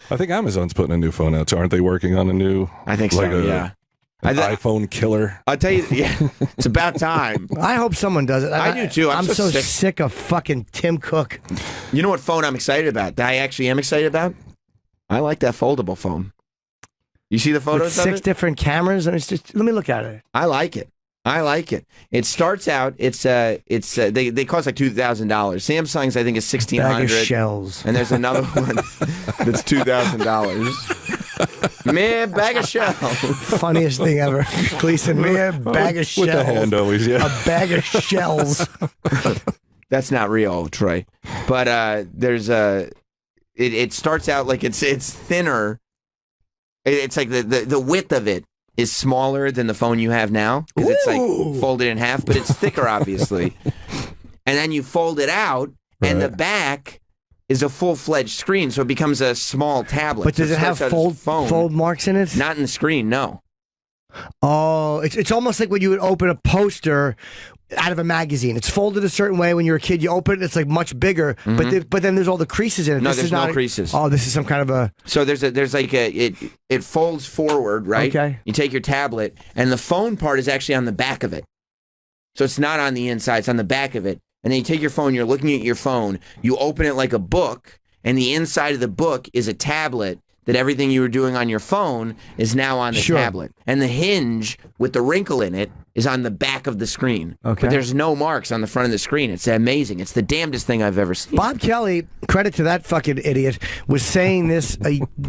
I think Amazon's putting a new phone out, so aren't they working on a new? I think so, yeah. An iPhone killer. I'll tell you, yeah, it's about time. I hope someone does it. I do too. I'm so sick of fucking Tim Cook. You know what phone I'm excited about? That I actually am excited about? I like that foldable phone. You see the photos With of it? 6 different cameras, and it's just. Let me look at it. I like it. It starts out. They cost like $2,000. Samsung's I think is $1,600. Bag of shells. And there's another one that's $2,000. Man, bag of shells. Funniest thing ever. Gleason, man, bag of shells. With the hand always, yeah. A bag of shells. That's not real, Troy. But there's a. It starts out like it's thinner. It's like the width of it is smaller than the phone you have now because it's like folded in half, but it's thicker, obviously. And then you fold it out, and the back is a full-fledged screen, so it becomes a small tablet. But does it have fold marks in it? Not in the screen, no. Oh, it's almost like when you would open a poster out of a magazine. It's folded a certain way. When you're a kid, you open it, it's like much bigger. But then there's all the creases in it. No, there's no creases. Oh, this is some kind of a. So there's like it folds forward, right? Okay. You take your tablet, and the phone part is actually on the back of it. So it's not on the inside; it's on the back of it. And then you take your phone. You're looking at your phone. You open it like a book, and the inside of the book is a tablet. That everything you were doing on your phone is now on the tablet. And the hinge with the wrinkle in it is on the back of the screen. Okay. But there's no marks on the front of the screen. It's amazing. It's the damnedest thing I've ever seen. Bob Kelly, credit to that fucking idiot, was saying this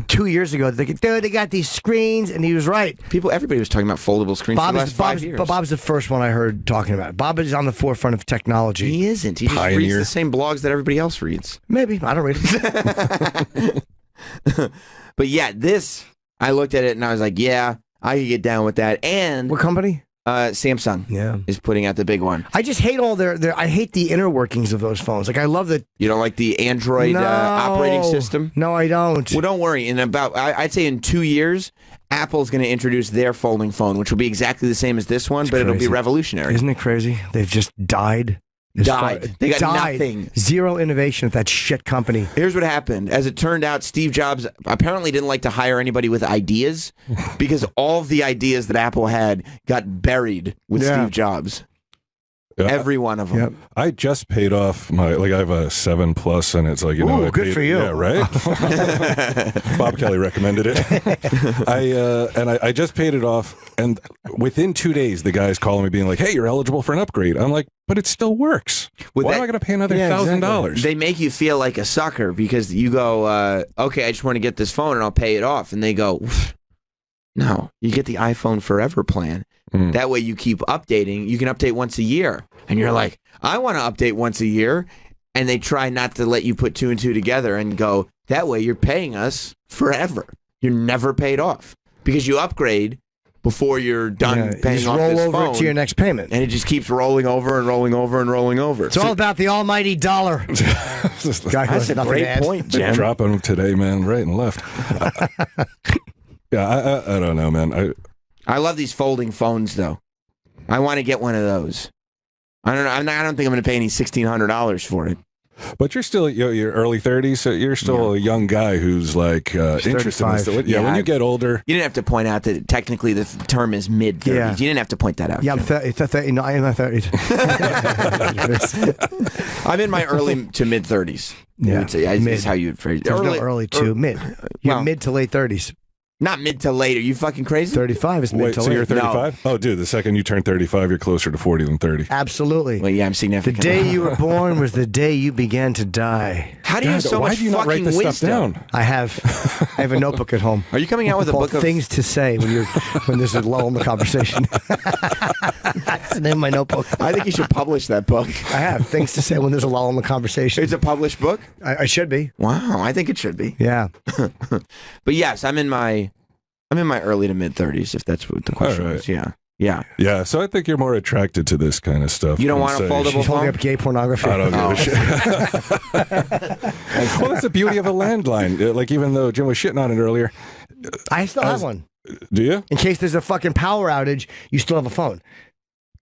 2 years ago. They got these screens, and he was right. Everybody was talking about foldable screens for the last 5 years. But Bob's the first one I heard talking about it. Bob is on the forefront of technology. He isn't. He just reads the same blogs that everybody else reads. Maybe. I don't read it. But yeah, I looked at it and I was like, yeah, I could get down with that. And what company? Samsung is putting out the big one. I just hate all I hate the inner workings of those phones. Like, I love that. You don't like the Android operating system? No, I don't. Well, don't worry. I'd say in 2 years, Apple's going to introduce their folding phone, which will be exactly the same as this one, but it'll be revolutionary. Isn't it crazy? They've just died. They got nothing. Zero innovation at that shit company. Here's what happened. As it turned out, Steve Jobs apparently didn't like to hire anybody with ideas because all of the ideas that Apple had got buried with Steve Jobs. Yeah. Every one of them. Yep. I just paid off I have a 7 Plus, and it's like, good for you. Yeah, right? Bob Kelly recommended it. I just paid it off, and within 2 days, the guy's calling me being like, hey, you're eligible for an upgrade. I'm like, but it still works. Why am I going to pay another $1,000? Exactly. They make you feel like a sucker because you go, okay, I just want to get this phone and I'll pay it off. And they go, no, you get the iPhone Forever plan. That way you keep updating. You can update once a year. And you're like, I want to update once a year. And they try not to let you put 2 and 2 together and go, that way you're paying us forever. You're never paid off because you upgrade before you're done paying off this phone. Roll over to your next payment. And it just keeps rolling over and rolling over and rolling over. It's all about the almighty dollar. That's a great point, Jim. Dropping them today, man, right and left. I don't know, man. I love these folding phones, though. I want to get one of those. I don't know. I don't think I'm going to pay any $1,600 for it. But you're still your early 30s, so you're still a young guy who's like interested in this. Yeah, when you get older. You didn't have to point out that technically the term is mid-30s. Yeah. You didn't have to point that out. Yeah, I'm 30. No, I'm in my 30s. I'm in my early to mid-30s. Yeah. Is how you'd phrase it. Early to mid. You're mid to late 30s. Not mid to late. Are you fucking crazy? 35 is mid to late. So you're 35? No. Oh, dude, the second you turn 35, you're closer to 40 than 30. Absolutely. Well, yeah, I'm significant. The day you were born was the day you began to die. How do you have so much fucking wisdom? I have a notebook at home. Are you coming out with a book of things to say when there's a lull in the conversation? That's the name of my notebook. I think you should publish that book. I have things to say when there's a lull in the conversation. It's a published book? I should be. Wow, I think it should be. Yeah. But yes, I'm in my early to mid 30s, if that's what the question is. Yeah. So I think you're more attracted to this kind of stuff. You don't want a foldable phone? Holding up gay pornography. I don't give a shit. Well, that's the beauty of a landline. Like, even though Jim was shitting on it earlier, I still have one. Do you? In case there's a fucking power outage, you still have a phone.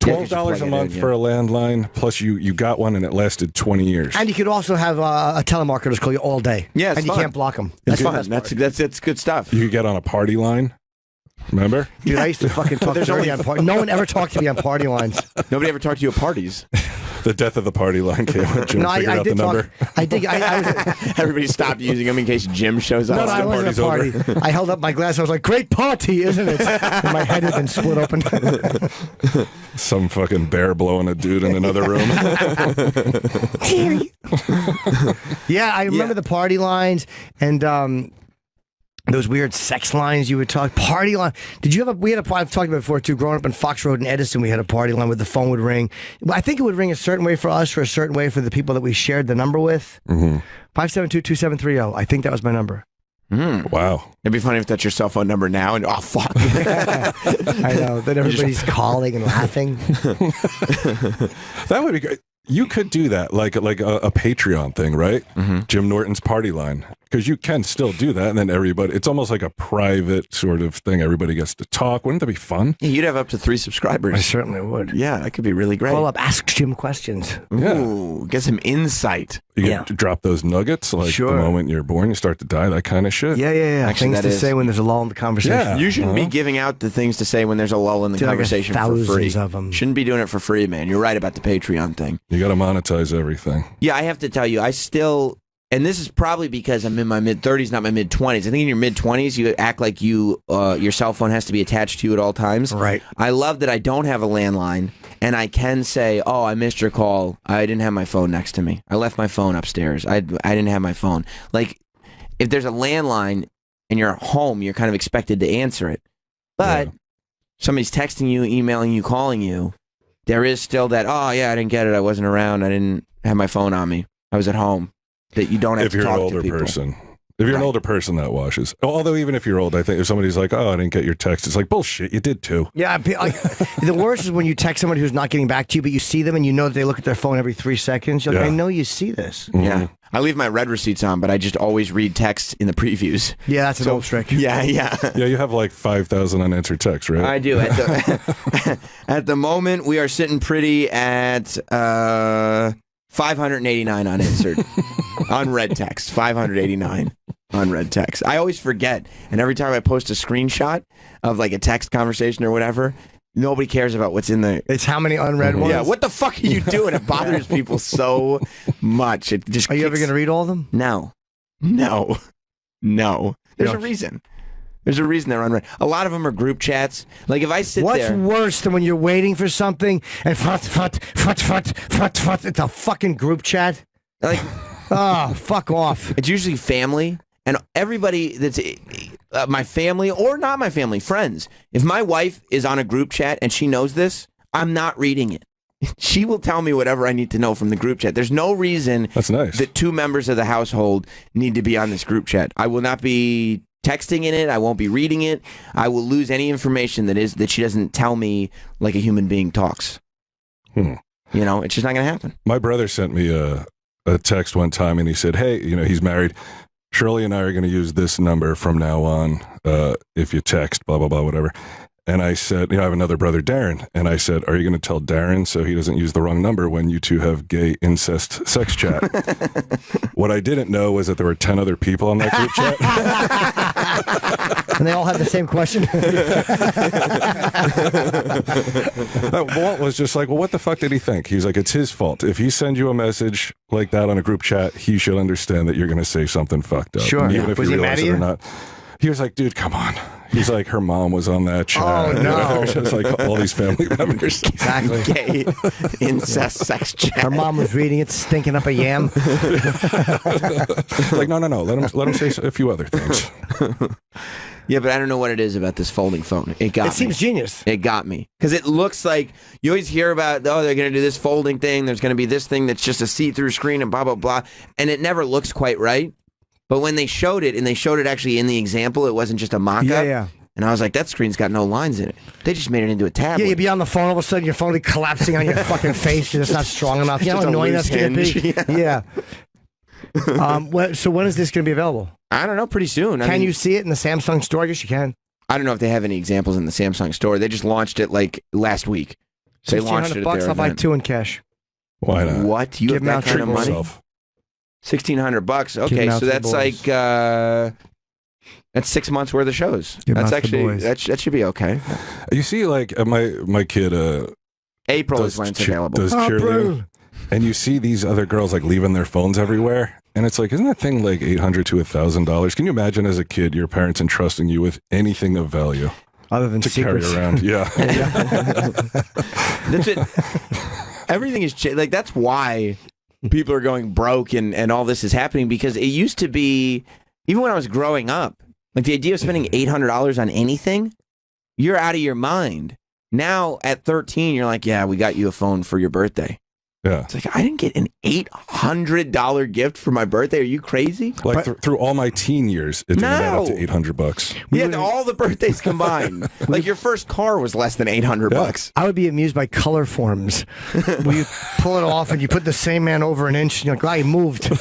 $12 a month for a landline, plus you got one and it lasted 20 years. And you could also have a telemarketers call you all day. Yeah, and you fun. can't block them. That's fun. That's good stuff. You could get on a party line. Remember? Dude, I used to fucking talk dirty on party. No one ever talked to me on party lines. Nobody ever talked to you at parties. The death of the party line came when Jim figured out the number. Everybody stopped using them in case Jim shows up. No, I wasn't a party. I held up my glass. I was like, "Great party, isn't it?" And my head had been split open. Some fucking bear blowing a dude in another room. Yeah, I remember the party lines and those weird sex lines you would talk. Party line. Did you have I've talked about it before too. Growing up in Fox Road and Edison, we had a party line where the phone would ring. I think it would ring a certain way for us, for a certain way for the people that we shared the number with. 572-2730. I think that was my number. Wow. It'd be funny if that's your cell phone number now and oh fuck. I know. Then everybody's calling and laughing. That would be great. You could do that, like a Patreon thing, right? Jim Norton's party line, because you can still do that, and then it's almost like a private sort of thing. Everybody gets to talk. Wouldn't that be fun? Yeah, you'd have up to 3 subscribers. I certainly would. Yeah, that could be really great. Call up, ask Jim questions. Ooh, get some insight. You get to drop those nuggets, like the moment you're born, you start to die, that kind of shit. Yeah. Actually, things to say when there's a lull in the conversation. Yeah. You shouldn't be giving out the things to say when there's a lull in the conversation for free. Of them. Shouldn't be doing it for free, man. You're right about the Patreon thing. You got to monetize everything. Yeah, I have to tell you, I still, and this is probably because I'm in my mid-30s, not my mid-20s. I think in your mid-20s, you act like your cell phone has to be attached to you at all times. Right. I love that I don't have a landline, and I can say, oh, I missed your call. I didn't have my phone next to me. I left my phone upstairs. I didn't have my phone. Like, if there's a landline and you're home, you're kind of expected to answer it. But somebody's texting you, emailing you, calling you, there is still that, oh, yeah, I didn't get it. I wasn't around. I didn't have my phone on me. I was at home. That you don't have to talk to people. If you're an older person. If you're an older person, that washes. Although even if you're old, I think if somebody's like, oh, I didn't get your text, it's like, bullshit, you did too. Yeah, the worst is when you text somebody who's not getting back to you, but you see them and you know that they look at their phone every 3 seconds. You're like, I know you see this. Yeah. I leave my read receipts on, but I just always read texts in the previews. Yeah, that's an old trick. Yeah. Yeah, you have like 5,000 unanswered texts, right? I do. At the moment, we are sitting pretty at 589 unanswered. Unread text. 589 unread text. I always forget, and every time I post a screenshot of like a text conversation or whatever, nobody cares about what's in the... It's how many unread ones? Yeah, what the fuck are you doing? It bothers people so much. It just Are you ever going to read all of them? No. There's a reason. There's a reason they're unread. A lot of them are group chats. Like if I sit What's there... What's worse than when you're waiting for something and it's a fucking group chat? Like... Oh, fuck off. It's usually family. And everybody that's my family or not my family, friends. If my wife is on a group chat and she knows this, I'm not reading it. She will tell me whatever I need to know from the group chat. There's no reason that 2 members of the household need to be on this group chat. I will not be texting in it. I won't be reading it. I will lose any information that she doesn't tell me like a human being talks. You know, it's just not going to happen. My brother sent me a text one time and he said, hey, he's married. Shirley and I are going to use this number from now on if you text, blah, blah, blah, whatever. And I said, I have another brother, Darren. And I said, are you going to tell Darren so he doesn't use the wrong number when you two have gay incest sex chat? What I didn't know was that there were 10 other people on that group chat. And they all had the same question. Walt was just like, well, what the fuck did he think? He's like, it's his fault. If he sends you a message like that on a group chat, he should understand that you're going to say something fucked up. Sure. Even if was you he realize mad at it you? or not. He was like, dude, come on. He's like, her mom was on that chat. Oh, no. Just like all these family members. Exactly. Gay incest sex chat. Her mom was reading it, stinking up a yam. Like, no. Let him say a few other things. Yeah, but I don't know what it is about this folding phone. It got me. It seems genius. It got me. Because it looks like, you always hear about, oh, they're going to do this folding thing. There's going to be this thing that's just a see-through screen and blah, blah, blah. And it never looks quite right. But when they showed it, and they showed it actually in the example, it wasn't just a mock-up. Yeah. And I was like, that screen's got no lines in it. They just made it into a tablet. Yeah, you'd be on the phone, all of a sudden your phone would be collapsing on your fucking face because it's not strong enough. You know how annoying that's going to be? Yeah. So when is this going to be available? I don't know, pretty soon. Can you see it in the Samsung store? I guess you can. I don't know if they have any examples in the Samsung store. They just launched it like last week. They launched it at $1,600. their I'll buy event. 2 in cash. Why not? What? You Give have that out kind of treat money? Yourself. $1,600. Okay, out so to the that's boys. like that's 6 months worth of shows. Give That's out to the actually boys. that should be okay. You see, like my kid April does is when it's cheer- available. does cheerleading, and you see these other girls like leaving their phones everywhere, and it's like, isn't that thing like $800 to $1,000? Can you imagine as a kid your parents entrusting you with anything of value Other than to secrets. carry around? Yeah. That's it. Everything is like that's why people are going broke and all this is happening because it used to be even when I was growing up, like the idea of spending $800 on anything, you're out of your mind. Now at 13, you're like, yeah, we got you a phone for your birthday. Yeah. It's like I didn't get an $800 gift for my birthday. Are you crazy? Like through all my teen years, it didn't add up to No. $800. We had all the birthdays combined. Like your first car was less than $800. I would be amused by Colorforms. Where you pull it off and you put the same man over an inch and you're like, wow, he moved.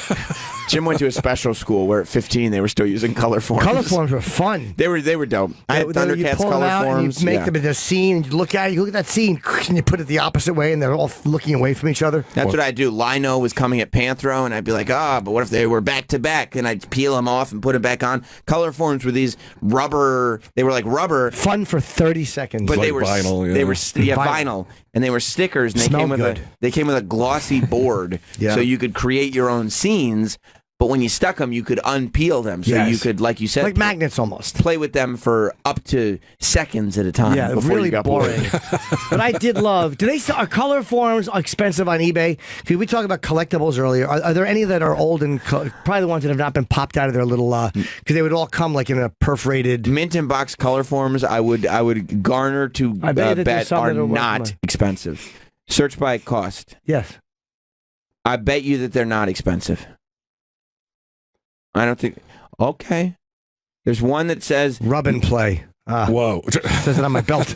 Jim went to a special school where at 15 they were still using Colorforms. Colorforms were fun. They were dope. I had You Thundercats pull them out and Colorforms. you make Yeah. them into a scene and you look at it, you look at that scene and you put it the opposite way and they're all looking away from each other. That's what I do. Lino was coming at Panthro, and I'd be like, but what if they were back to back? And I'd peel them off and put it back on. Colorforms were these rubber. They were like rubber, Fun for 30 seconds. but Like they were vinyl, yeah. They were Vinyl. vinyl, and they were stickers. And Smelled good. They came with a glossy board, Yeah. so you could create your own scenes. But when you stuck them, you could unpeel them, so Yes. you could, like you said, like magnets almost. play with them for up to seconds at a time. Yeah, before really you got boring. bored. But I did love. Do they sell, are Colorforms expensive on eBay? Because we talked about collectibles earlier. Are there any that are old and probably the ones that have not been popped out of their little? Because they would all come like in a perforated. Mint and box Colorforms, I would garner to I bet that there's bet some are that are worth not money. expensive. Search by cost. Yes. I bet you that they're not expensive. I don't think. Okay. There's one that says, Rub and play. Whoa. Says it on my belt.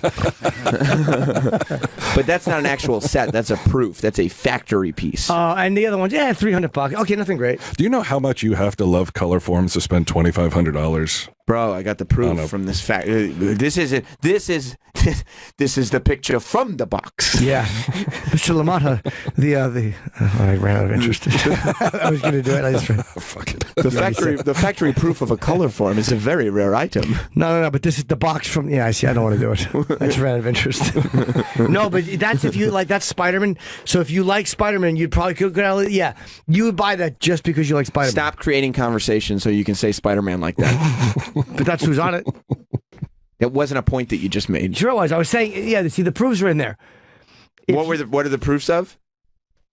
but that's not an actual set. That's a proof. That's a factory piece. And the other ones, yeah, $300. Okay, nothing great. Do you know how much you have to love Colorforms to spend $2,500? Bro, I got the I don't proof know. from this fact. This is the picture from the box. Yeah, Mr. Lamata, I ran out of interest. I was going to do it. I just ran. Fuck it. The factory proof of a Colorform is a very rare item. No. But this is the box from. Yeah, I see. I don't want to do it. I just ran out of interest. No, but that's if you like. That's Spider-Man. So if you like Spider-Man, you'd probably could go out. Yeah, you would buy that just because you like Spider-Man. Stop creating conversation so you can say Spider-Man like that. But that's who's on it. It wasn't a point that you just made. Sure was. I was saying. Yeah. See, the proofs are in there. What are the proofs of?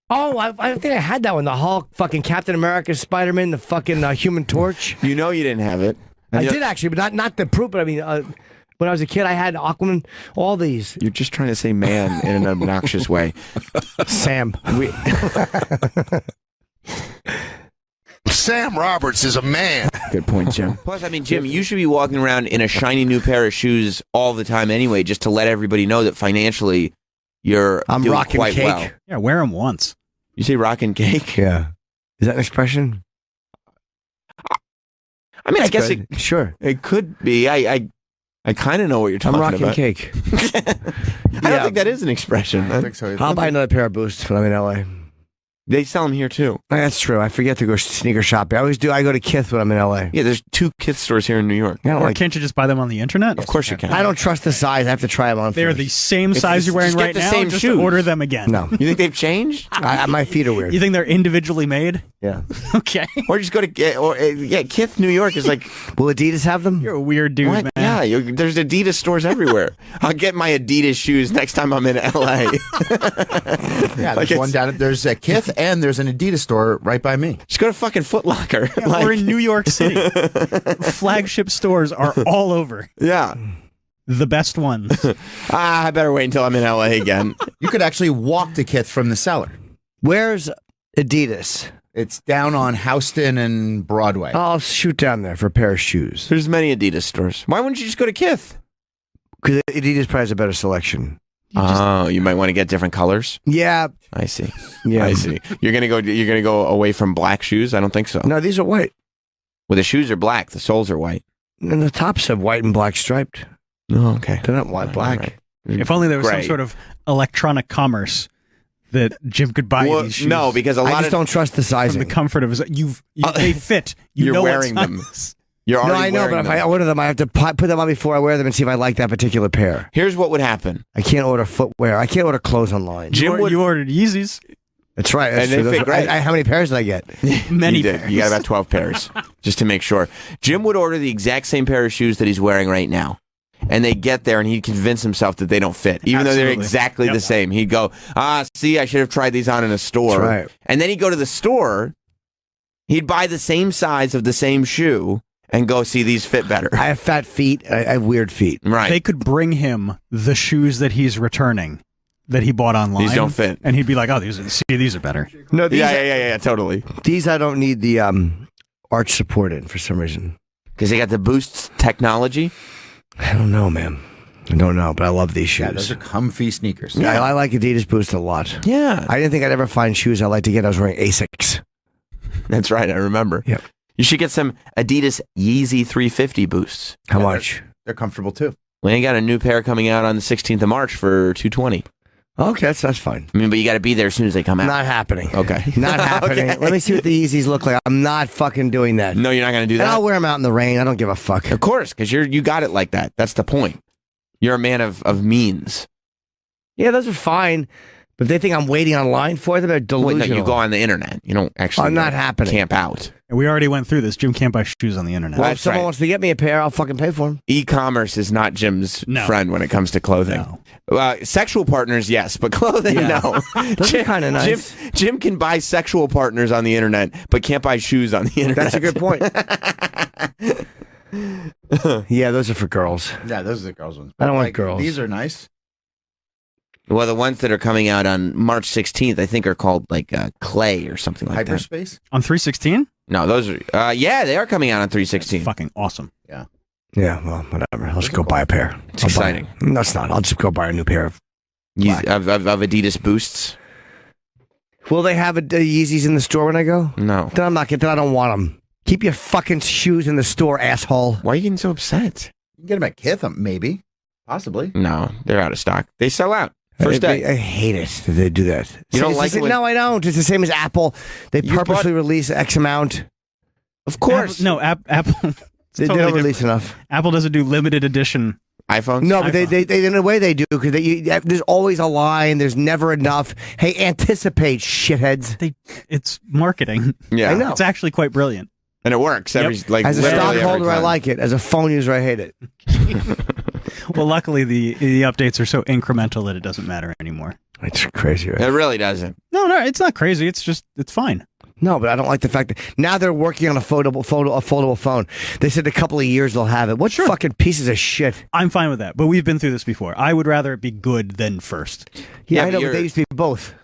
Oh, I think I had that one. The Hulk, fucking Captain America, Spider-Man, the fucking Human Torch. You know you didn't have it. I did actually, but not the proof. But I mean, when I was a kid, I had Aquaman. All these. You're just trying to say man in an obnoxious way. Sam. Sam Roberts is a man. Good point, Jim. Plus, I mean, Jim, you should be walking around in a shiny new pair of shoes all the time anyway, just to let everybody know that financially I'm doing rocking quite cake. well. Yeah, wear them once. You say rocking cake? Yeah. Is that an expression? I mean, I guess Good. Sure. it could be. I kind of know what you're talking I'm rocking about. cake. I don't think that is an expression. I think so. I'll buy another pair of boots when I'm in LA. They sell them here too. That's true. I forget to go sneaker shopping. I always do. I go to Kith when I'm in LA. Yeah, there's 2 Kith stores here in New York. I don't, Or like, can't you just buy them on the internet? Of course you can. I don't trust the size. I have to try them on. They're first. the same It's size just- you're wearing just get right the now. same Just shoes. order them again. No. You think they've changed? My feet are weird. You think they're individually made? Yeah. Okay. Or just go to Kith, New York is like Will Adidas have them? You're a weird dude, what? man. Yeah, there's Adidas stores everywhere. I'll get my Adidas shoes next time I'm in LA. Yeah, Like there's one it's- down. There's a Kith and there's an Adidas store right by me. Just go to fucking Foot Locker. Yeah, we're in New York City. Flagship stores are all over. yeah. The best ones. I better wait until I'm in LA again. You could actually walk to Kith from the cellar. Where's Adidas? It's down on Houston and Broadway. I'll shoot down there for a pair of shoes. There's many Adidas stores. Why wouldn't you just go to Kith? Because Adidas probably has a better selection. You might want to get different colors. Yeah. I see. Yeah. I see. You're gonna go away from black shoes? I don't think so. No, these are white. Well, the shoes are black. The soles are white. And the tops have white and black striped. Oh, okay. They're not white, black. If only there was some Great. sort of electronic commerce that Jim could buy you these shoes. No, because a I lot just of don't trust the from sizing. the comfort of his, they fit. You You're know wearing what them. size. you're No, already I know, wearing but if them. I order them, I have to put them on before I wear them and see if I like that particular pair. Here's what would happen. I can't order footwear. I can't order clothes online. Jim would. You ordered Yeezys. That's right. That's And they true. fit great. How many pairs did I get? Many You did. pairs. You got about 12 pairs, just to make sure. Jim would order the exact same pair of shoes that he's wearing right now. And they get there, and he'd convince himself that they don't fit, even though they're Absolutely. exactly the same. He'd go, see, I should have tried these on in a store. That's right. And then he'd go to the store, he'd buy the same size of the same shoe, and go, see, these fit better. I have fat feet. I have weird feet. Right. They could bring him the shoes that he's returning that he bought online. These don't fit. And he'd be like, oh, these are better. No, these, yeah, totally. these I don't need the arch support in for some reason. Because they got the Boost technology. I don't know, man. I don't know, but I love these shoes. Yeah, those are comfy sneakers. Yeah, I like Adidas Boost a lot. Yeah. I didn't think I'd ever find shoes I like to get. I was wearing Asics. That's right, I remember. Yep. You should get some Adidas Yeezy 350 Boosts. How much? They're comfortable too. We ain't got a new pair coming out on the 16th of March for $220. Okay, that's fine. I mean, but you got to be there as soon as they come out. Not happening. Okay. Not happening. Okay. Let me see what the Yeezys look like. I'm not fucking doing that. No, you're not going to do And that? I'll wear them out in the rain. I don't give a fuck. Of course, because you got it like that. That's the point. You're a man of means. Yeah, those are fine. But if they think I'm waiting online for them, they're Wait, delusional. no, you go on the internet. You don't actually not happening. camp out. And we already went through this. Jim can't buy shoes on the internet. Well, if That's someone right. wants to get me a pair, I'll fucking pay for them. E-commerce is not Jim's No. friend when it comes to clothing. No. Sexual partners, yes, but clothing, Yeah. no. Those are kinda nice. Jim can buy sexual partners on the internet, but can't buy shoes on the internet. That's a good point. Yeah, those are for girls. Yeah, those are the girls' ones. I don't want girls. These are nice. Well, the ones that are coming out on March 16th, I think, are called like Clay or something like that. Hyperspace. On 316? No, those are. Yeah, they are coming out on 316. Fucking awesome. Yeah, well, whatever. I'll just go buy a pair. It's exciting. No, it's not. I'll just go buy a new pair of. Of Adidas Boosts. Will they have Yeezys in the store when I go? No. Then I'm not getting. Then I don't want them. Keep your fucking shoes in the store, asshole. Why are you getting so upset? You can get them at Kith, maybe, possibly. No, they're out of stock. They sell out first day. I hate it that they do that. You don't It's like the it when- No, I don't. It's the same as Apple. They You purposely release X amount. Of course. Apple. They don't release enough. Apple doesn't do limited edition. iPhones. No, but iPhone. they in a way they do because there's always a line. There's never enough. Hey, anticipate, shitheads. It's marketing. Yeah, I know. It's actually quite brilliant. and it works. Every like As a literally every stockholder, I time. like it. As a phone user, I hate it. Well, luckily the updates are so incremental that it doesn't matter anymore. It's crazy. Right? It really doesn't. No, it's not crazy. It's fine. No, but I don't like the fact that now they're working on a foldable phone. They said a couple of years they'll have it. What fucking pieces of shit? I'm fine with that. But we've been through this before. I would rather it be good than first. Yeah, Yeah, I but know, but you're- they used to be both.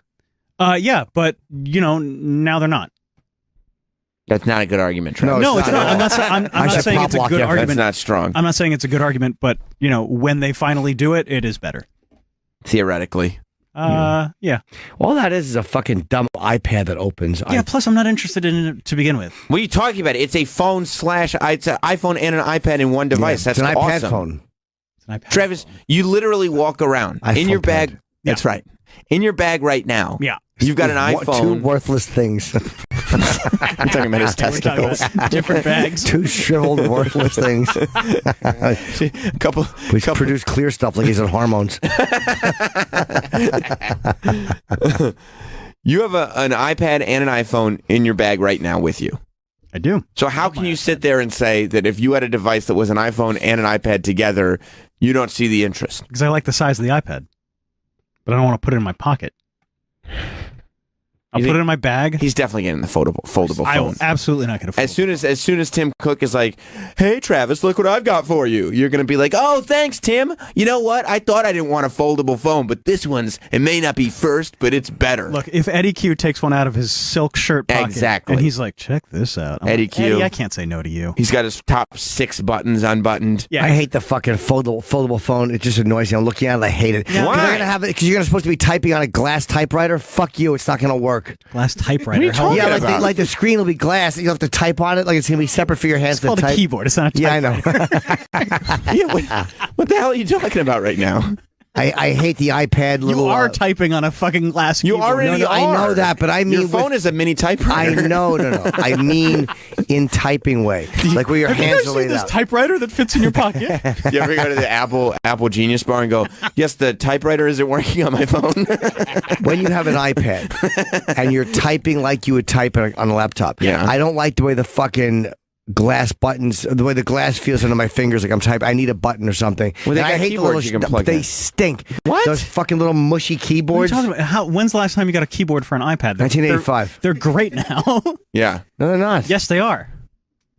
Yeah, but now they're not. That's not a good argument, Travis. No, No, it's not not. at I'm all. not, I'm I not should saying pop it's a block good you. That's argument. not strong. I'm not saying it's a good argument, but when they finally do it, it is better. Theoretically. Yeah. All that is a fucking dumb iPad that opens. Yeah. Plus, I'm not interested in it to begin with. What are you talking about? It's a phone / it's an iPhone and an iPad in one device. It's That's an iPad awesome. phone. It's an iPad Travis, phone. you literally walk around in iPhone your bag. pad. That's right. In your bag right now. Yeah. You've got an Two iPhone. worthless things. I'm talking about his We're talking testicles. about different bags. Two shriveled, worthless things. A couple. We produce clear stuff like he's on hormones. You have an iPad and an iPhone in your bag right now with you. I do. So how can you sit there and say that if you had a device that was an iPhone and an iPad together, you don't see the interest? Because I like the size of the iPad, but I don't want to put it in my pocket. I'll You put think- it in my bag. He's definitely getting the foldable I will phone. absolutely not get a phone. As soon as Tim Cook is like, "Hey Travis, look what I've got for you," you're gonna be like, "Oh, thanks, Tim. You know what? I thought I didn't want a foldable phone, but this one's it may not be first, but it's better." Look, if Eddie Q takes one out of his silk shirt pocket, Exactly. and he's like, "Check this out," I'm Eddie like, Q. Eddie, I can't say no to you. He's got his top 6 buttons unbuttoned. Yeah, I hate the fucking foldable phone. It just annoys me. I'm looking at it. I hate it. Yeah. Why? They're gonna have it because you're supposed to be typing on a glass typewriter. Fuck you. It's not gonna work. glass typewriter. What are you How- talking Yeah, about? like the screen will be glass. You have to type on it. Like it's gonna be separate for your hands It's to called a type. keyboard. It's not a Yeah, I typewriter. know. Yeah, what the hell are you talking about right now? I hate the iPad. Little, You are typing on a fucking glass You keyboard. already No, I know are. that, but I mean, Your phone is a mini typewriter. I know, no. I mean, in typing way, like where your Have you hands guys are seen laid this out. typewriter that fits in your pocket? You ever go to the Apple Genius Bar and go, yes, the typewriter isn't working on my phone? When you have an iPad and you're typing like you would type on a laptop, Yeah. I don't like the way the fucking glass buttons, the way the glass feels under my fingers, like I'm typing. I need a button or something. Well, they And got I hate the keyboards little, you can plug they in. stink. What? Those fucking little mushy What are you keyboards. talking about? When's the last time you got a keyboard for an iPad? 1985. They're great now. Yeah. No, they're not. Yes, they are.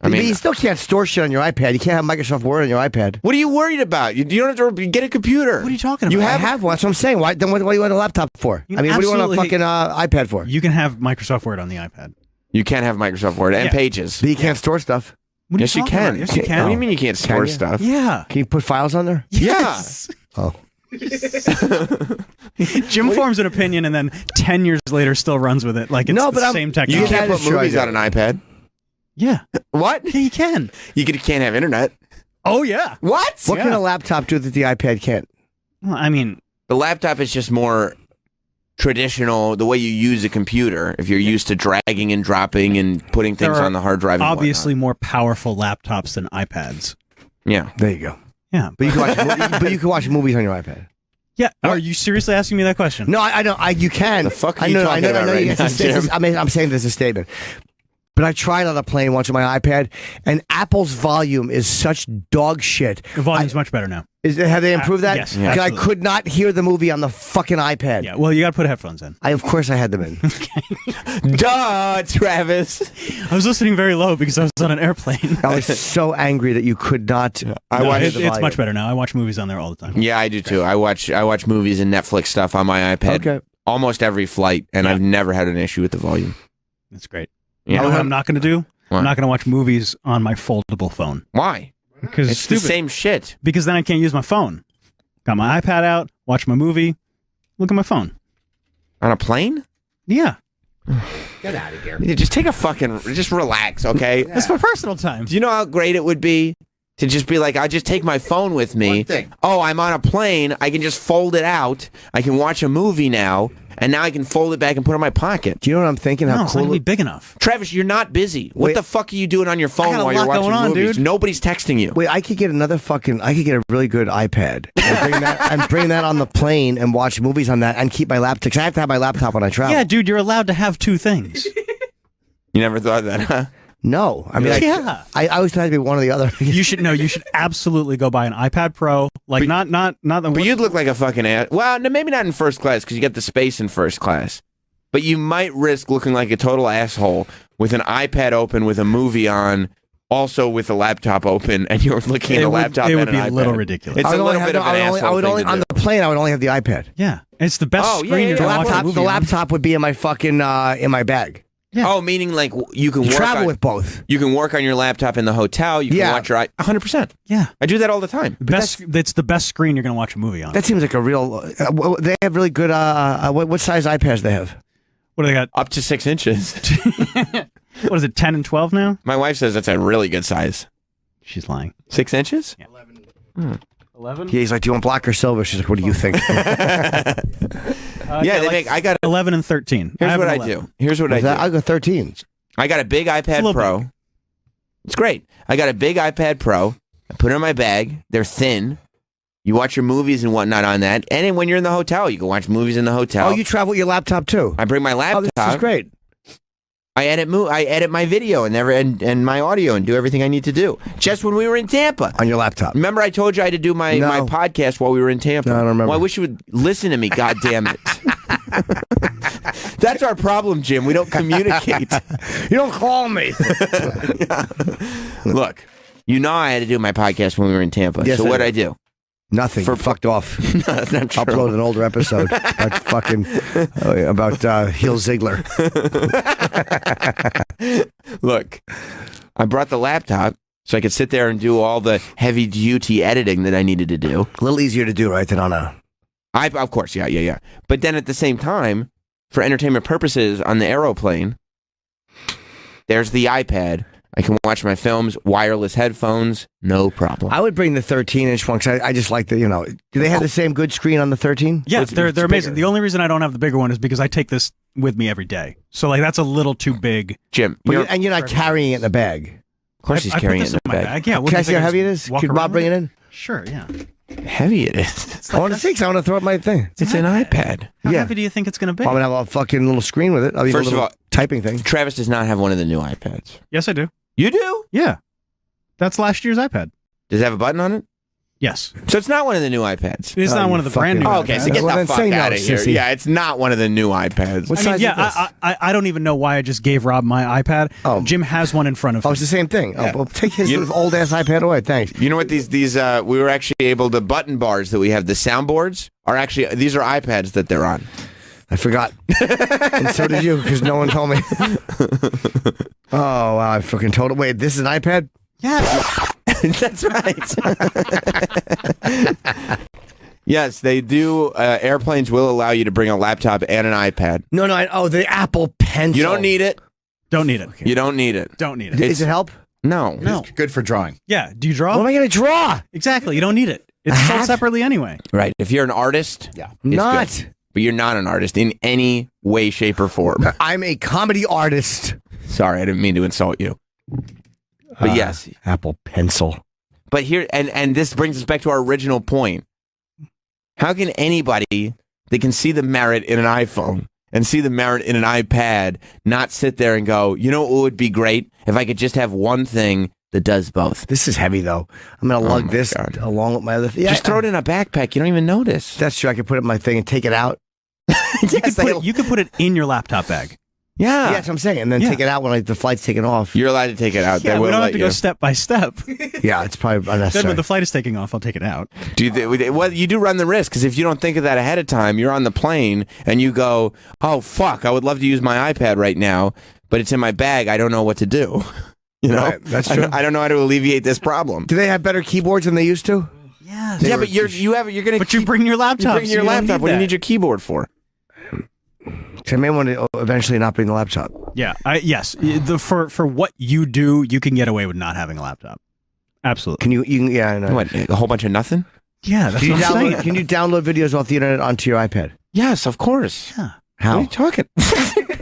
I mean, but you still can't store shit on your iPad. You can't have Microsoft Word on your iPad. what are you worried about? You don't have to get a computer. What are you talking about? You I have have one. That's what I'm saying. Why? Then what do you want a laptop for? You I mean, what do you want a absolutely- fucking iPad for? You can have Microsoft Word on the iPad. You can't have Microsoft Word and Yeah. Pages. But you can't store stuff. What are Yes, you talking can. about? Yes, you What can. do you mean you can't store you? stuff? Yeah. Can you put files on there? Yes. Oh. Jim forms an opinion and then 10 years later still runs with it like it's No, the but same You technology. Yeah, can't that put is true, movies I on an iPad. Yeah. What? Yeah, you can. You can't have internet. Oh, yeah. What? What can Yeah. a laptop do that the iPad can't? Well, I mean, The laptop is just more traditional, the way you use a computer. If you're used to dragging and dropping and putting things There are on the hard drive. And obviously more powerful laptops than iPads. whatnot. Yeah. There you go. Yeah. But you can watch, but you can watch movies on your iPad. Yeah. Are you seriously asking me that question? No, I don't. You can. The fuck are I you know, talking I know, about I know right it's now, a- it's a- Jim? I mean, I'm saying this is a statement. But I tried on a plane once on my iPad, and Apple's volume is such dog shit. The volume's much better now. Have they improved that? yes, Because I absolutely. could not hear the movie on the fucking iPad. Yeah. Well, you got to put headphones in. Of course I had them in. Duh, Travis. I was listening very low because I was on an airplane. I was so angry that you could not. No, hear it's the volume. much better now. I watch movies on there all the time. Yeah, I do too. I watch movies and Netflix stuff on my iPad Okay. almost every flight, and I've never had an issue with the volume. That's great. Yeah. You know what I'm not going to do? What? I'm not going to watch movies on my foldable phone. Why? Because It's the same shit. Because then I can't use my phone. Got my iPad out, watch my movie, look at my phone. On a plane? Yeah. Get out of here. Just take a fucking, just relax, okay? That's my personal time. Do you know how great it would be to just be like, I'll just take my phone with me. One thing. Oh, I'm on a plane. I can just fold it out. I can watch a movie now, and now I can fold it back and put it in my pocket. Do you know what I'm thinking? No, How it's not cool. going to be big enough. Travis, you're not busy. What Wait. the fuck are you doing on your phone got a while you're lot watching going on, movies? dude. Nobody's texting you. Wait, I could get a really good iPad and bring that on the plane and watch movies on that and keep my laptop. Because I have to have my laptop when I travel. Yeah, dude, you're allowed to have two things. You never thought of that, huh? No, I mean, Yeah. I always thought it'd be one or the other. You should absolutely go buy an iPad Pro. Like not the But you'd look like a fucking ass. Well, no, maybe not in first class because you get the space in first class. But you might risk looking like a total asshole with an iPad open with a movie on, also with a laptop open, and you're looking at a laptop it and would an be iPad. a little ridiculous. It's I a would little only bit of have- an I would only- asshole I would thing only to on do. the plane. I would only have the iPad. Yeah, it's the best Oh, yeah, screen yeah, you're yeah. going to watch a Laptop, movie the on. laptop would be in my fucking in my bag. Yeah. Oh, meaning like you can work Travel on, with both. you can work on your laptop in the hotel. You can Yeah. watch your 100%. Yeah, I do that all the time. it's the best screen you're going to watch a movie on. That seems like a real. They have really good. What size iPads they have? What do they got? Up to 6 inches. What is it? 10 and 12 now? My wife says that's a really good size. She's lying. 6 inches? 11. Yeah, he's like, do you want black or silver? She's like, what do you think? Yeah, they make. I got. 11 and 13. Here's have what an I 11. do. Here's what I do. I'll go 13. I got a big a iPad little Pro. big. It's great. I got a big iPad Pro. I put it in my bag. They're thin. You watch your movies and whatnot on that. And then when you're in the hotel, you can watch movies in the hotel. Oh, you travel with your laptop too? I bring my Oh, laptop. this is great. I edit my video and my audio and do everything I need to do. Just when we were in Tampa. On your laptop. Remember I told you I had to do my podcast while we were in Tampa? No, I don't remember. Well, I wish you would listen to me, God damn it. That's our problem, Jim. We don't communicate. You don't call me. Look, you know I had to do my podcast when we were in Tampa. Yes, so I what'd did. I do? Nothing. Fucked off. No, that's not true. Upload an older episode about fucking about Heel Ziegler. Look, I brought the laptop so I could sit there and do all the heavy duty editing that I needed to do. A little easier to do, right, than on a. Of course, yeah. But then at the same time, for entertainment purposes on the aeroplane, there's the iPad. I can watch my films, wireless headphones, no problem. I would bring the 13-inch one because I just like the, do they have the same good screen on the 13? Yeah, It's they're amazing. bigger. The only reason I don't have the bigger one is because I take this with me every day. So like that's a little too big. Jim, You're not carrying it in a bag. of course he's carrying I it put in this the bag. Yeah, Can I see how heavy it is? Walk Could around Bob bring it with in? Sure, yeah. Heavy it is. I want to see because I want to throw up my thing. It's an iPad. How Yeah. heavy do you think it's going to be? I'm going to have a fucking little screen with it. I'll First a of little all- typing thing. Travis does not have one of the new iPads. Yes, I do. You do? Yeah. That's last year's iPad. Does it have a button on it? Yes. So it's not one of the new iPads. It's Oh, not you one of the brand new fucking- Oh, okay, so iPads. get Well, the then fuck say no, out of here. sissy. Yeah, it's not one of the new iPads. What I mean, size yeah, is this? I don't even know why I just gave Rob my iPad. Oh. Jim has one in front of Oh, him. it's the same thing. Yeah. Oh, well, take his You- old ass iPad away. Thanks. You know what? These we were actually able, the button bars that we have, the soundboards are actually, these are iPads that they're on. I forgot. And so did you because no one told me. Oh, wow. I fucking told it. Wait, this is an iPad? Yeah. That's right. Yes, they do. Airplanes will allow you to bring a laptop and an iPad. No, the Apple Pencil. You don't need it. Don't need it. You don't need it. Don't need it. Does it help? No. No. It's good for drawing. Yeah. Do you draw? What am I going to draw? Exactly. You don't need it. It's A sold hat? separately anyway. Right. If you're an artist, Yeah. it's Not. good. But you're not an artist in any way, shape, or form. I'm a comedy artist. Sorry, I didn't mean to insult you. But yes. Apple Pencil. But here, and this brings us back to our original point. How can anybody that can see the merit in an iPhone and see the merit in an iPad not sit there and go, you know what would be great if I could just have one thing that does both? This is heavy, though. I'm going to lug my this God. along with my other thing. Just throw it in a backpack. You don't even notice. That's true. I could put it in my thing and take it out. You could put it in your laptop bag. Yeah. Yeah, that's what I'm saying. And then Yeah. take it out when the flight's taken off. You're allowed to take it out. Yeah, they we will don't have let to you. go step by step. Yeah, it's probably Then unnecessary. when the flight is taking off, I'll take it out. Well, you do run the risk because if you don't think of that ahead of time, you're on the plane and you go, "Oh fuck, I would love to use my iPad right now, but it's in my bag. I don't know what to do." You know, Right, that's I true. don't know how to alleviate this problem. Do they have better keyboards than they used to? Yes. Yeah, but you're gonna. But you bring your laptop. You bring your laptop. What do you need your keyboard for? So I may want to eventually not bring the laptop. Yeah. Yes. For what you do, you can get away with not having a laptop. Absolutely. Can you can, yeah, I know. What? A whole bunch of nothing? Yeah. That's Can you, what I'm download, saying. can you download videos off the internet onto your iPad? Yes, of course. Yeah. What are How? you talking?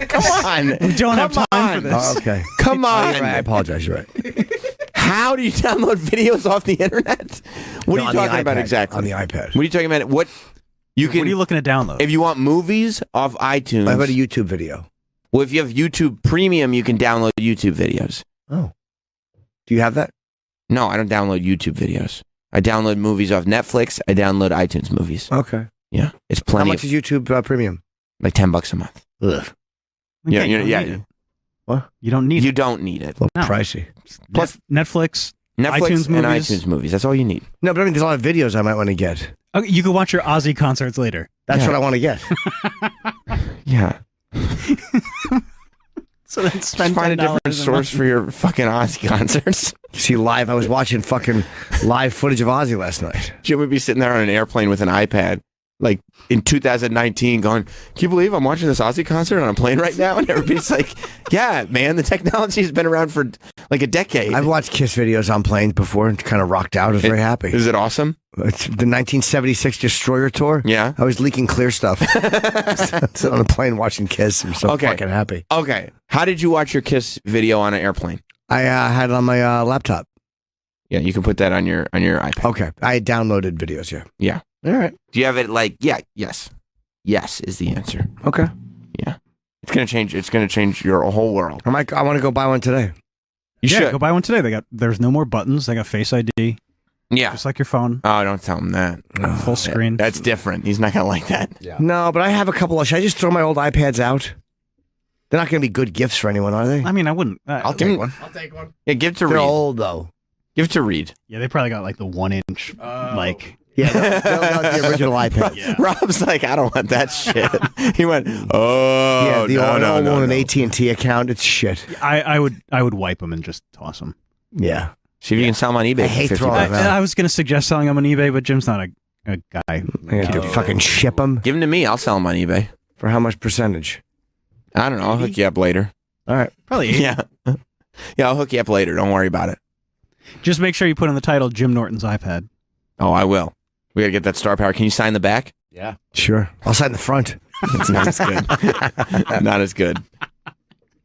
Come on. We don't have Come time for on. this. Oh, okay. Come Oh, on. you're right. I apologize. You're right. How do you download videos off the internet? What No, are on you the talking about iPad. exactly? On the iPad. What are you talking about? What you can? What are you looking to download? If you want movies off iTunes, How about a YouTube video? well, if you have YouTube Premium, you can download YouTube videos. Oh. Do you have that? No, I don't download YouTube videos. I download movies off Netflix. I download iTunes movies. Okay. Yeah, it's How plenty. much is YouTube Premium? Like $10 a month. Ugh. Yeah, you don't yeah. need it. What? You don't need You it. don't need it. A little No. pricey. Plus- Netflix. Netflix iTunes and movies. iTunes movies. That's all you need. No, but I mean, there's a lot of videos I might want to get. Okay, you can watch your Ozzy concerts later. That's Yeah. what I want to get. Yeah. So then Just spend find a different $10 source for your fucking Ozzy concerts. See, live, I was watching fucking live footage of Ozzy last night. Jim would be sitting there on an airplane with an iPad, like in 2019, going, "Can you believe I'm watching this Ozzy concert on a plane right now?" And everybody's like, "Yeah, man, the technology has been around for like a decade." I've watched Kiss videos on planes before and kind of rocked out. I was very happy. Is it awesome? It's the 1976 Destroyer tour. Yeah. I was leaking clear stuff. Sitting on a plane watching Kiss. I'm so Okay. fucking happy. Okay. How did you watch your Kiss video on an airplane? I had it on my laptop. Yeah, you can put that on your iPad. Okay. I had downloaded videos, yeah. Yeah. All right. Do you have it like? Yeah. Yes. Yes is the answer. Okay. Yeah. It's gonna change. It's gonna change your whole world. I want to go buy one today. You Yeah, should. go buy one today. There's no more buttons. They got Face ID, Yeah. just like your phone. Oh, don't tell him that. Full screen. That's different. He's not gonna like that. Yeah. No, but I have a couple of. Should I just throw my old iPads out? They're not going to be good gifts for anyone, are they? I mean, I wouldn't. I'll Take take one. I'll take one. Yeah, give it to They're Reed. old, though. Give it to Reed. Yeah, they probably got like the 1-inch, like. Yeah, they're the original iPads. Yeah. Rob's like, I don't want that shit. He went, oh, Yeah, the no, old, no, old no, one, an no. AT&T account. It's shit. I would wipe them and just toss them. Yeah. See if you can sell them on eBay. I hate for throwing $50. them out. I was gonna suggest selling them on eBay, but Jim's not a guy. I got to fucking ship them. Give them to me. I'll sell them on eBay. For how much percentage? I don't know. I'll hook you up later. All right. Probably 80. Yeah. Yeah, I'll hook you up later. Don't worry about it. Just make sure you put in the title Jim Norton's iPad. Oh, I will. We got to get that star power. Can you sign the back? Yeah. Sure. I'll sign the front. It's not as good. Not as good.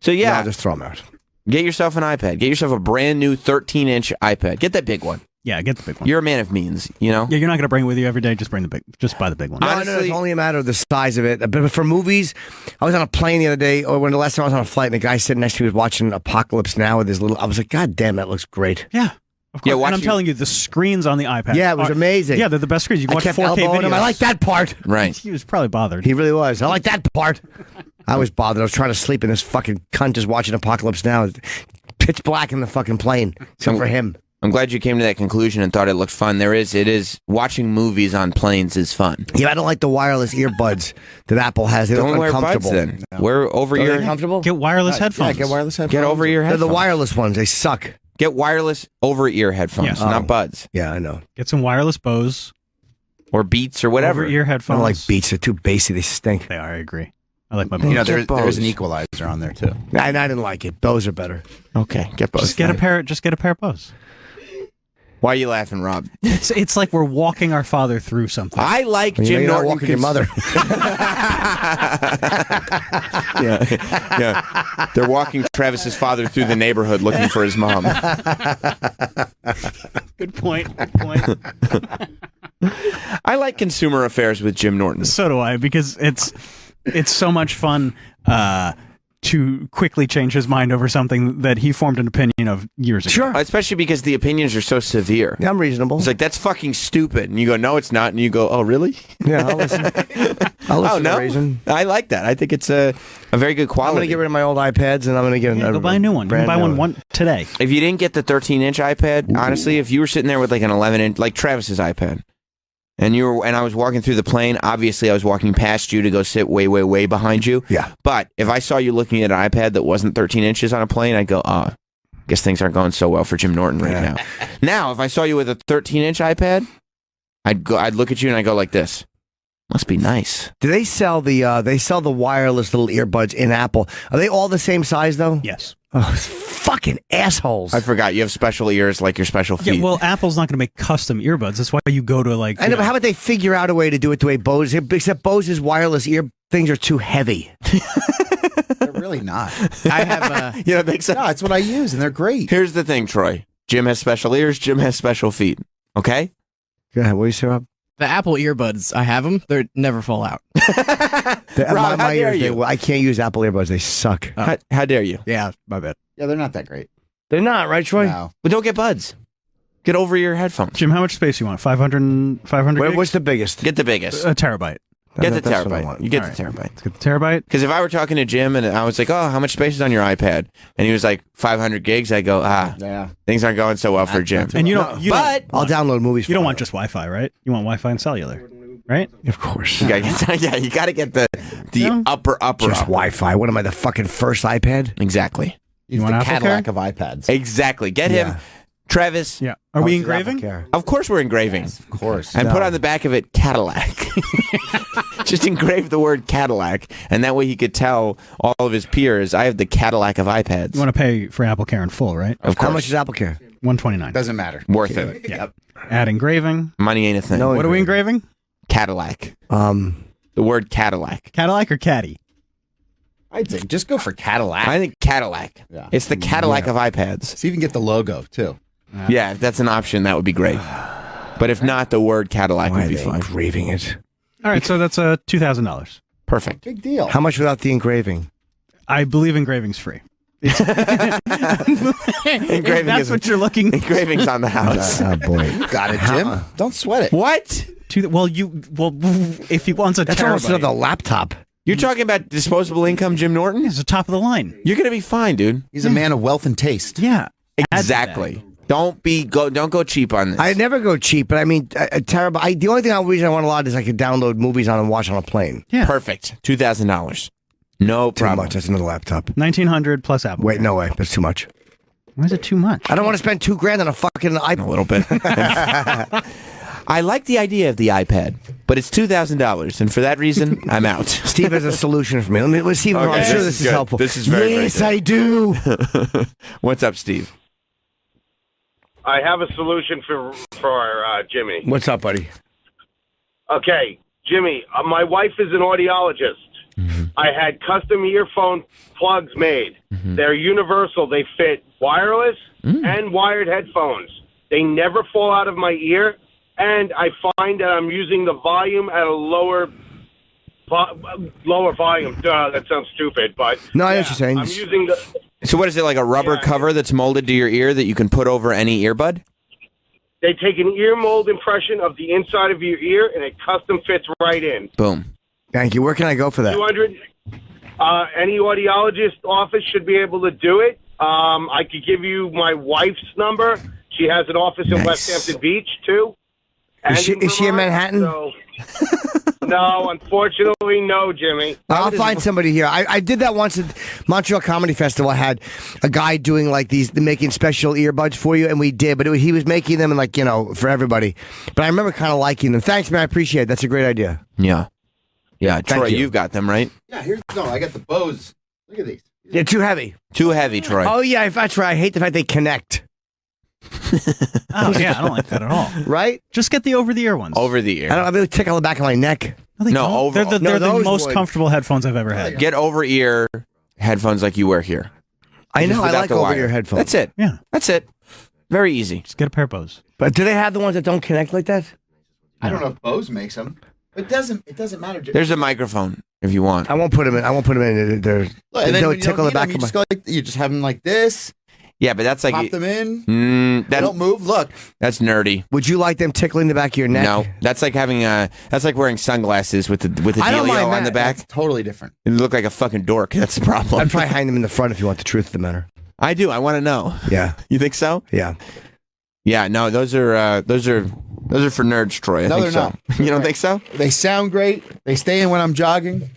So, No, yeah, I'll just throw them out. get yourself an iPad. Get yourself a brand new 13-inch iPad. Get that big one. Yeah, get the big one. You're a man of means, you know? Yeah, you're not going to bring it with you every day. Just buy the big one. No, Honestly- it's only a matter of the size of it. But for movies, I was on a plane the other day, or when the last time I was on a flight, and the guy sitting next to me was watching Apocalypse Now with his little. I was like, God damn, that looks great. Yeah, of course. Yeah, and I'm watching- telling you, the screens on the iPad. Yeah, it was amazing. Yeah, they're the best screens. You can I watch kept 4K elbowing him. videos. I like that part. Right. He was probably bothered. He really was. I like that part. I was bothered. I was trying to sleep, and this fucking cunt just watching Apocalypse Now. It's pitch black in the fucking plane, except for him. I'm glad you came to that conclusion and thought it looked fun. It is watching movies on planes is fun. Yeah, I don't like the wireless earbuds that Apple has. They Don't look wear buds uncomfortable. then. Wear over Are they ear. comfortable? Get wireless headphones. Yeah, get wireless headphones. Get over ear They're headphones. the wireless ones. They suck. Get wireless over ear headphones, Yeah. Oh. not buds Yeah, I know. Get some wireless Bose. or Beats or whatever. Over-ear I headphones. don't like Beats. They're too bassy. They stink. They are. I agree. I like my You Bose. know, Get there's an Bose. equalizer on there too. I didn't like it. Those are better. Okay, get both. Just get a pair. Just get a pair of Bose. Why are you laughing, Rob? It's like we're walking our father through something. I like You know, Jim you're not Norton. walking your mother. Yeah. They're walking Travis's father through the neighborhood looking for his mom. Good point. Good point. I like consumer affairs with Jim Norton. So do I, because it's so much fun to quickly change his mind over something that he formed an opinion of years ago. Sure. Especially because the opinions are so severe. Yeah, I'm reasonable. It's like, that's fucking stupid. And you go, no, it's not. And you go, oh, really? Yeah, I'll listen. I'll listen to reason. I like that. I think it's a very good I'm quality. going to get rid of my old iPads, and I'm going to get Go buy a new one. You can brand buy new one today. If you didn't get the 13-inch iPad, honestly, if you were sitting there with like an 11-inch, like Travis's iPad, and I was walking through the plane, obviously I was walking past you to go sit way, way, way behind you. Yeah. But if I saw you looking at an iPad that wasn't 13 inches on a plane, I'd go, guess things aren't going so well for Jim Norton right now. Now, if I saw you with a 13-inch iPad, I'd look at you and I go like this. Must be nice. Do they sell the wireless little earbuds in Apple? Are they all the same size though? Yes. Oh, fucking assholes! I forgot you have special ears like your special feet. Yeah, well, Apple's not going to make custom earbuds. That's why you go to like. I know, but how about they figure out a way to do it the way Bose? Except Bose's wireless ear things are too heavy. They're really not. I have you don't think so? No, it's what I use, and they're great. Here's the thing, Troy. Jim has special ears. Jim has special feet. Okay? Go ahead. What do you say, Rob? the Apple earbuds. I have them. They never fall out. Rob, how dare you? I can't use Apple earbuds. They suck. How dare you? Yeah, my bad. Yeah, they're not that great. They're not, right, Troy? No. But don't get buds. Get over your headphones. Jim, how much space you want? 500 gigs? What's the biggest? Get the biggest. A terabyte. Get the That's what I terabyte. want. You get All the right. terabyte. Let's get the terabyte. Because if I were talking to Jim and I was like, oh, how much space is on your iPad? And he was like, 500 gigs. I go, Yeah. things aren't going so well for Jim. not too And you No, don't. You but- don't, I'll download movies. you don't from want it. just Wi-Fi, right? You want Wi-Fi and cellular, right? Of course. You gotta get, yeah, you got to get the Yeah. upper. Just Wi-Fi. What am I, the fucking first iPad? Exactly. He's want the Apple Cadillac of iPads. Exactly. Get him. Yeah. Travis. Yeah. Are we engraving? Of course we're engraving. Of course. And No. put on the back of it Cadillac. Just engrave the word Cadillac, and that way he could tell all of his peers, I have the Cadillac of iPads. You want to pay for Apple Care in full, right? Of course. How much is Apple Care? $129. Doesn't matter. Worth it. Yeah. Add engraving. Money ain't a thing. No. What are we engraving? Cadillac. The The word Cadillac. Cadillac or Caddy? I'd say just go for Cadillac. I think Cadillac. Yeah. It's the Cadillac of iPads. So you can get the logo too. Yeah, if that's an option, that would be great. But if not, the word Cadillac Why would are be they fine. engraving it? All right, so that's $2,000. Perfect. Big deal. How much without the engraving? I believe engraving's free. Engraving If that's is what you're looking. engraving's on the house. Oh boy. Got it, Jim. Don't sweat it. What? Well, if he wants a That's almost terabyte, another laptop. You're talking about disposable income, Jim Norton? it's the top of the line. You're gonna be fine, dude. He's a man of wealth and taste. Yeah, add to Exactly. Don't go cheap on this. I never go cheap, but I mean, a terabyte. The only reason I want a lot is I could download movies on and watch on a plane. Yeah. Perfect. $2,000. No Too problem. much. That's another laptop. $1,900 plus Apple. Wait, no way. That's too much. Why is it too much? I don't want to spend $2,000 on a fucking A iPad. little bit. I like the idea of the iPad, but it's $2,000, and for that reason, I'm out. Steve has a solution for me. Steve, Okay, I'm sure this this is is good. helpful. This is very, yes, very I do. What's up, Steve? I have a solution for Jimmy. What's up, buddy? Okay, Jimmy, my wife is an audiologist. Mm-hmm. I had custom earphone plugs made. Mm-hmm. They're universal. They fit wireless and wired headphones. They never fall out of my ear, and I find that I'm using the volume at a lower volume. Duh, that sounds stupid, but No, I know what you're saying. I'm using the. So what is it, like a rubber cover that's molded to your ear that you can put over any earbud? They take an ear mold impression of the inside of your ear, and it custom fits right in. Boom. Thank you. Where can I go for that? 200. Any audiologist office should be able to do it. I could give you my wife's number. She has an office in West Hampton Beach too. Is she in Manhattan? So, no, unfortunately, no, Jimmy. I'll find somebody here. I did that once at Montreal Comedy Festival. I had a guy doing like making special earbuds for you, and we did, but he was making them like, for everybody. But I remember kind of liking them. Thanks, man. I appreciate it. That's a great idea. Yeah. Yeah, Troy, you. you've got them, right? Yeah, I got the Bose. Look at these. They're too heavy. Too heavy, Troy. Oh, yeah, that's right. I hate the fact they connect. Oh yeah, I don't like that at all. Right? Just get the over-the-ear ones. Over the ear. I'll be able to tickle the back of my neck. They No, don't. over- They're No, the those most would. comfortable headphones I've ever had. Get over ear headphones like you wear here. I know. Just I without like the over-ear wire. headphones. That's it. Yeah, That's it. Very easy. just get a pair of Bose. But do they have the ones that don't connect like that? I don't know if Bose makes them. It doesn't matter. There's a microphone if you want. I won't put them in. They're, Look, and then they'll when you tickle don't the need back them, of you my... you just have them like this. Yeah, but that's like Pop them in. They that's don't move. Look. nerdy. Would you like them tickling the back of your neck? No, that's like having that's like wearing sunglasses with the I don't dealio mind on the that. back. That's totally different. You look like a fucking dork. That's the problem. I'd probably hang them in the front if you want the truth of the matter. I do. I want to know. Yeah. You think so? Yeah. Yeah. No, those are for nerds, Troy. I No, think they're so. not. You don't think so? They sound great. They stay in when I'm jogging.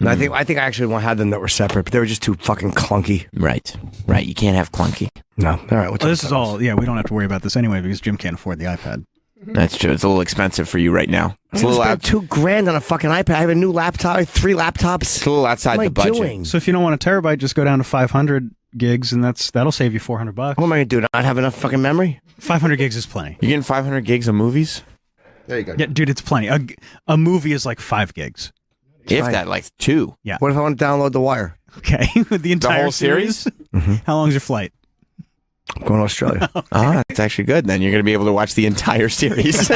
No, I think I actually had them that were separate, but they were just too fucking clunky. Right. Right. You can't have clunky. No. All right. What's Well, up, this is fellas? all. Yeah, we don't have to worry about this anyway because Jim can't afford the iPad. That's true. It's a little expensive for you right now. It's a I little spent $2,000 on a fucking iPad. I have a new laptop. I have 3 laptops. It's a little outside What am the I budget. doing? So if you don't want a terabyte, just go down to 500 gigs, and that'll save you $400. What am I gonna do? Not have enough fucking memory? 500 gigs is plenty. You're getting 500 gigs of movies? There you go. Yeah, dude, it's plenty. A movie is like 5 gigs. If fine. that, like 2. What if I want to download The Wire? Okay, with the entire whole series? How long's your flight? I'm going to Australia. Ah, that's actually good. Then you're going to be able to watch the entire series.